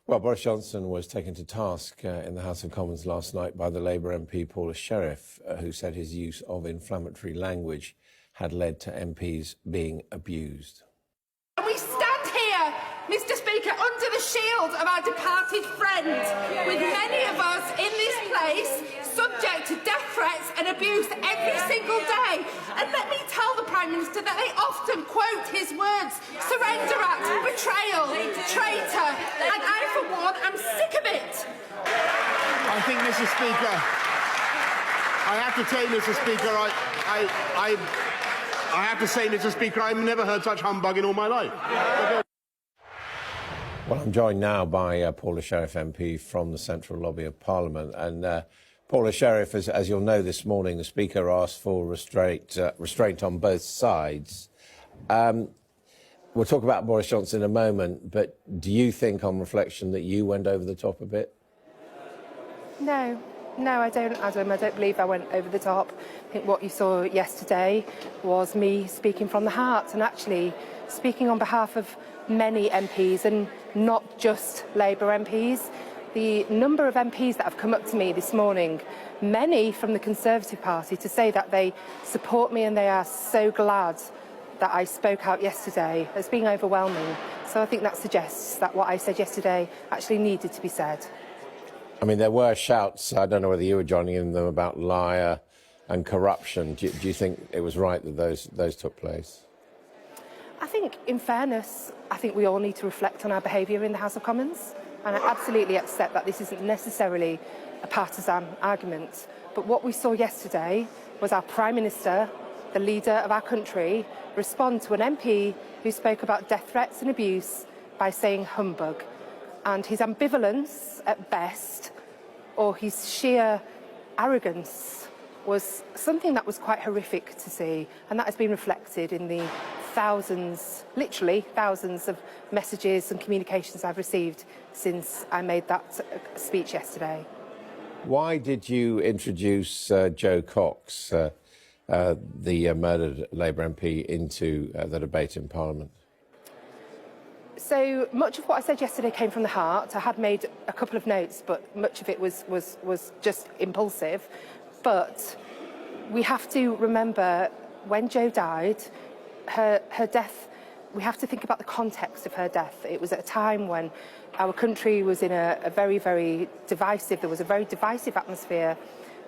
Well, Boris Johnson was taken to task in the House of Commons last night by the Labour MP Paula Sherriff, who said his use of inflammatory language had led to MPs being abused. We stand here, Mr. Speaker, under the shield of our departed friend, with many of us in this place subject to death threats and abuse every single day. And let me tell the Prime Minister that they often quote his words: surrender act, betrayal, traitor, and I, for one, am sick of it. I think, Mr. Speaker, I have to say, Mr. Speaker, I have to say, Mr. Speaker, I've never heard such humbug in all my life. Well, I'm joined now by Paula Sherriff MP from the Central Lobby of Parliament. And Paula Sherriff, as you'll know, this morning the Speaker asked for restraint on both sides. We'll talk about Boris Johnson in a moment, but do you think, on reflection, that you went over the top a bit? No, I don't, Adam. I don't believe I went over the top. I think what you saw yesterday was me speaking from the heart and actually speaking on behalf of many MPs and not just Labour MPs. The number of MPs that have come up to me this morning, many from the Conservative Party, to say that they support me and they are so glad that I spoke out yesterday, has been overwhelming. So I think that suggests that what I said yesterday actually needed to be said. I mean, there were shouts, I don't know whether you were joining in them, about liar and corruption. Do you think it was right that those took place? I think, in fairness, I think we all need to reflect on our behaviour in the House of Commons. And I absolutely accept that this isn't necessarily a partisan argument. But what we saw yesterday was our Prime Minister, the leader of our country, respond to an MP who spoke about death threats and abuse by saying humbug. And his ambivalence, at best, or his sheer arrogance, was something that was quite horrific to see. And that has been reflected in the thousands, literally thousands of messages and communications I've received since I made that speech yesterday. Why did you introduce Jo Cox, the murdered Labour MP, into the debate in Parliament? So much of what I said yesterday came from the heart. I had made a couple of notes, but much of it was just impulsive. But we have to remember, when Jo died, her death, we have to think about the context of her death. It was at a time when our country was in a very, very divisive, there was a very divisive atmosphere,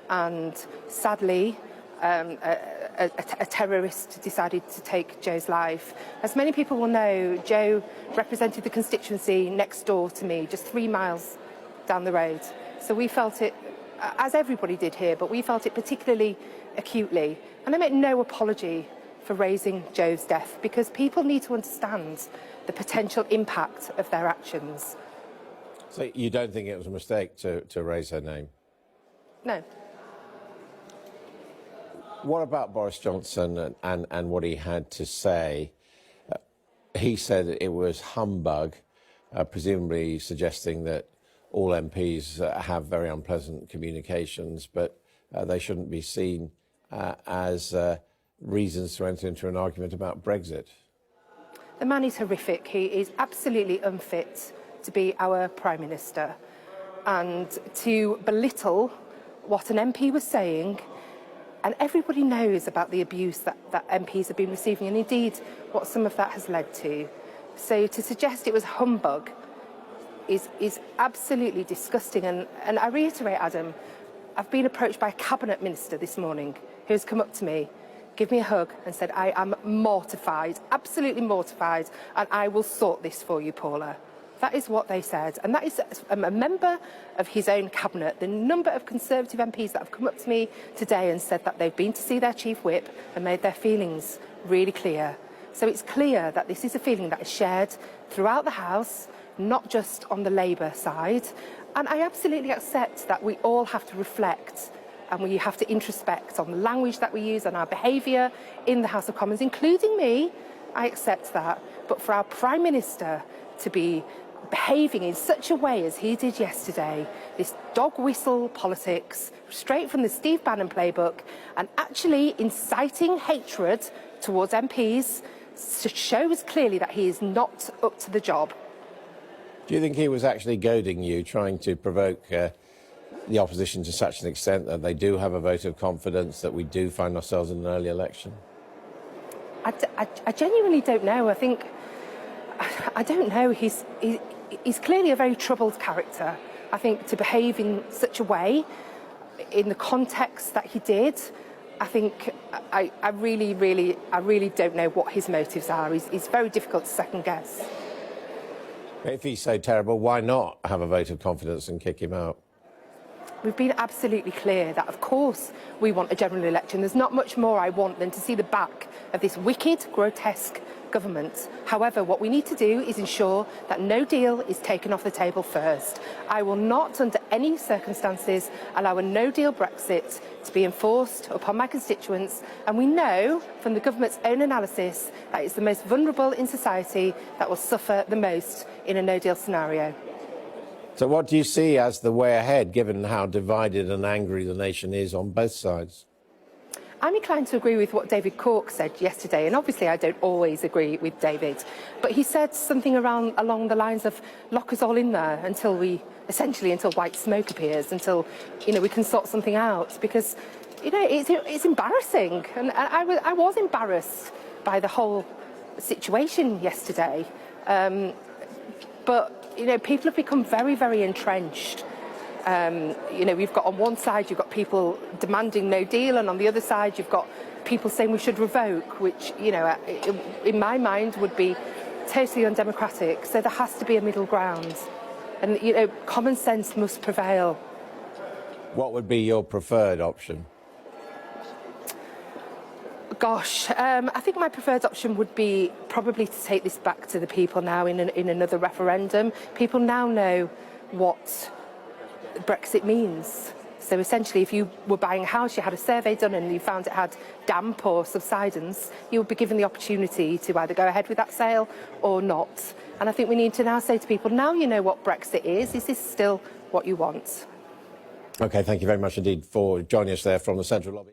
and sadly, a terrorist decided to take Jo's life. As many people will know, Jo represented the constituency next door to me, just 3 miles down the road. So we felt it, as everybody did here, but we felt it particularly acutely. And I make no apology for raising Jo's death, because people need to understand the potential impact of their actions. So you don't think it was a mistake to raise her name? No. What about Boris Johnson and what he had to say? He said it was humbug, presumably suggesting that all MPs have very unpleasant communications, but they shouldn't be seen as reasons to enter into an argument about Brexit. The man is horrific. He is absolutely unfit to be our Prime Minister. And to belittle what an MP was saying, and everybody knows about the abuse that MPs have been receiving, and indeed what some of that has led to. So to suggest it was humbug is absolutely disgusting. And I reiterate, Adam, I've been approached by a Cabinet Minister this morning who has come up to me, give me a hug and said, I am mortified, absolutely mortified, and I will sort this for you, Paula. That is what they said, and that is a member of his own cabinet. The number of Conservative MPs that have come up to me today and said that they've been to see their Chief Whip and made their feelings really clear. So it's clear that this is a feeling that is shared throughout the House, not just on the Labour side. And I absolutely accept that we all have to reflect and we have to introspect on the language that we use and our behaviour in the House of Commons, including me. I accept that. But for our Prime Minister to be behaving in such a way as he did yesterday, this dog whistle politics, straight from the Steve Bannon playbook, and actually inciting hatred towards MPs, shows clearly that he is not up to the job. Do you think he was actually goading you, trying to provoke the opposition to such an extent that they do have a vote of confidence, that we do find ourselves in an early election? I genuinely don't know. I don't know. He's clearly a very troubled character. I think to behave in such a way, in the context that he did, I really don't know what his motives are. It's very difficult to second guess. If he's so terrible, why not have a vote of confidence and kick him out? We've been absolutely clear that, of course, we want a general election. There's not much more I want than to see the back of this wicked, grotesque government. However, what we need to do is ensure that no deal is taken off the table first. I will not, under any circumstances, allow a no-deal Brexit to be enforced upon my constituents, and we know from the government's own analysis that it's the most vulnerable in society that will suffer the most in a no-deal scenario. So what do you see as the way ahead, given how divided and angry the nation is on both sides? I'm inclined to agree with what David Cork said yesterday, and obviously I don't always agree with David, but he said something along the lines of lock us all in there until white smoke appears, until we can sort something out, because it's embarrassing, and I was embarrassed by the whole situation yesterday, but people have become very, very entrenched. We've got on one side, you've got people demanding no deal, and on the other side, you've got people saying we should revoke, which, in my mind would be totally undemocratic. So there has to be a middle ground. And, common sense must prevail. What would be your preferred option? Gosh, I think my preferred option would be probably to take this back to the people now in another referendum. People now know what Brexit means. So essentially, if you were buying a house, you had a survey done and you found it had damp or subsidence, you would be given the opportunity to either go ahead with that sale or not. And I think we need to now say to people, now you know what Brexit is this still what you want? OK, thank you very much indeed for joining us there from the Central Lobby.